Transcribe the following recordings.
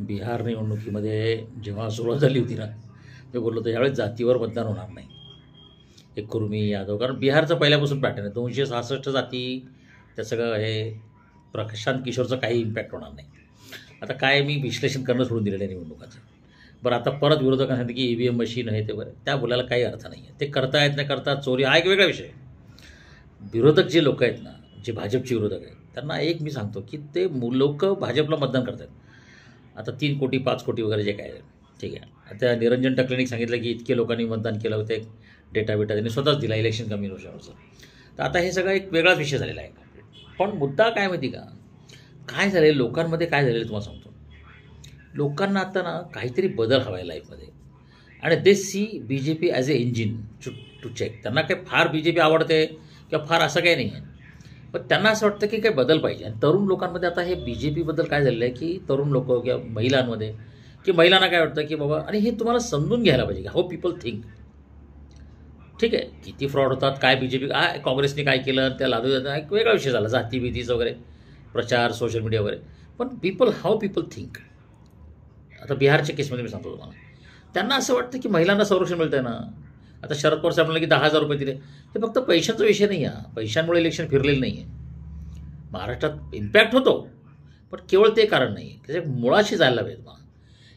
बिहार निवडणुकीमध्ये जेव्हा सुरुवात झाली होती ना, मी बोललो होतो यावेळेस जातीवर मतदान होणार नाही. हे कुर्मी, यादव, कारण बिहारचं पहिल्यापासून पॅटर्न आहे. 266 जाती, त्या सगळं हे प्रशांत किशोरचा काही इम्पॅक्ट होणार नाही. आता काय मी विश्लेषण करणं सोडून दिलेलं आहे निवडणुकाचं. बरं, आता परत विरोधकांना सांगितलं की EVM मशीन आहे ते बरं, त्या बोलायला काही अर्थ नाही आहे. ते करतायत नाही करतात, चोरी हा एक वेगळा विषय आहे. विरोधक जे लोक आहेत ना, जे भाजपचे विरोधक आहेत, त्यांना एक मी सांगतो की ते लोक भाजपला मतदान करतात. आता 3 कोटी 5 कोटी वगैरे जे काय आहे, ठीक आहे. आता निरंजन टकलेंनी सांगितलं की इतके लोकांनी मतदान केलं होतं, डेटा त्यांनी स्वतःच दिला इलेक्शन कमिशनवरचं. तर आता हे सगळं एक वेगळाच विषय झालेला आहे. पण मुद्दा काय माहिती का, काय झालं लोकांमध्ये, काय झालेलं तुम्हाला सांगतो. लोकांना आता ना काहीतरी बदल हवा आहे लाईफमध्ये, आणि they see BJP as a engine to check. त्यांना काही फार BJP आवडते किंवा फार असं काही नाही आहे, पण त्यांना असं वाटतं की काही बदल पाहिजे. आणि तरुण लोकांमध्ये आता हे BJPबद्दल काय झालेलं आहे की तरुण लोक किंवा महिलांमध्ये, की महिलांना काय वाटतं की बाबा, आणि हे तुम्हाला समजून घ्यायला पाहिजे की हाऊ पीपल थिंक. ठीक आहे, किती फ्रॉड होतात, काय BJP काय काँग्रेसने काय केलं, त्या लादू देतात, एक वेगळा विषय झाला, जातीभीतीचं वगैरे प्रचार, सोशल मीडिया वगैरे. पण हाऊ पीपल थिंक. आता बिहारच्या केसमध्ये मी सांगतो तुम्हाला, त्यांना असं वाटतं की महिलांना संरक्षण मिळतं आहे ना. आता शरद पवार साहेब म्हणलं की 10,000 रुपये दिले, हे फक्त पैशांचा विषय नाही आहे. पैशांमुळे इलेक्शन फिरलेलं नाही आहे. महाराष्ट्रात इम्पॅक्ट होतो, पण केवळ ते कारण नाही आहे, त्याच्या मुळाशी जायला पाहिजे. मग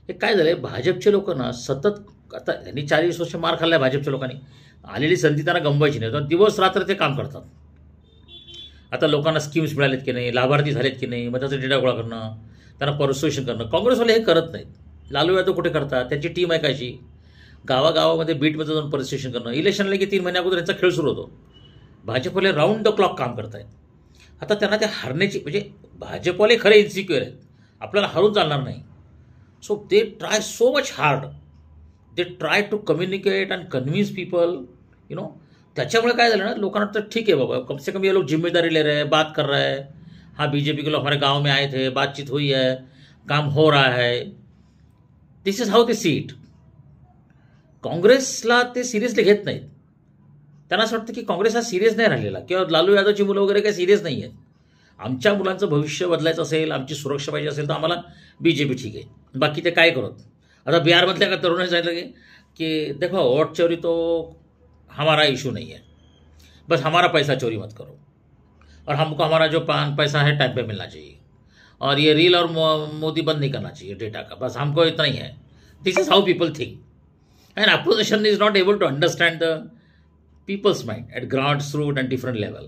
हे काय झालं आहे, भाजपचे लोक ना सतत, आता त्यांनी 40 वर्ष मार खाल्ला आहे भाजपच्या लोकांनी, आलेली संधी त्यांना गमवायची नाही, तर दिवस रात्र ते काम करतात. आता लोकांना स्कीम्स मिळालेत की नाही, लाभार्थी झालेत की नाही, मग त्याचा डेटा गोळा करणं, त्यांना परसुएशन करणं. काँग्रेसवाले हे करत नाहीत. लालू यादव कुठे करतात, त्यांची टीम आहे कशी, गावागावामध्ये बीटमध्ये जाऊन परसुएशन करणं. इलेक्शनला की 3 महिन्या अगोदर यांचा खेळ सुरू होतो. भाजपवाले राऊंड द क्लॉक काम करत आहेत. आता त्यांना त्या हारण्याची, म्हणजे भाजपवाले खरे इन्सिक्युअर आहेत, आपल्याला हरून चालणार नाही. So they try so much hard, they try to communicate and convince people, त्याच्यामुळे काय झालं ना, लोकांना वाटतं ठीक आहे बाबा, कम से कम ये लोग जिम्मेदारी ले रहे हैं, बात कर रहे हैं. हाँ, BJP के लोग हमारे गांव में आए थे, बातचीत हुई है, काम हो रहा है. This is how they see it. काँग्रेसला ते सिरियसली घेत नाहीत. त्यांना असं वाटतं की काँग्रेस हा सिरियस नाही राहिलेला, किंवा लालू यादवची मुलं वगैरे काही सिरियस नाही आहेत. आमच्या मुलांचं भविष्य बदलायचं असेल, आमची सुरक्षा पाहिजे असेल, तर आम्हाला BJP ठीक आहे, बाकी ते काय करत. आता बिहारमधल्या का तरुणांनी सांगितलं की देखो वोट चोरी तो हमारा इशू नहीं है, बस हमारा पैसा चोरी मत करो, और हमको हमारा जो पैसा है टाइम पे मिलना चाहिए, और ये रील और मोदी बंद नहीं करना चाहिए डेटा का, बस हमको इतना ही है. This is how people think. And opposition is not able to understand the people's mind at ground root and different level.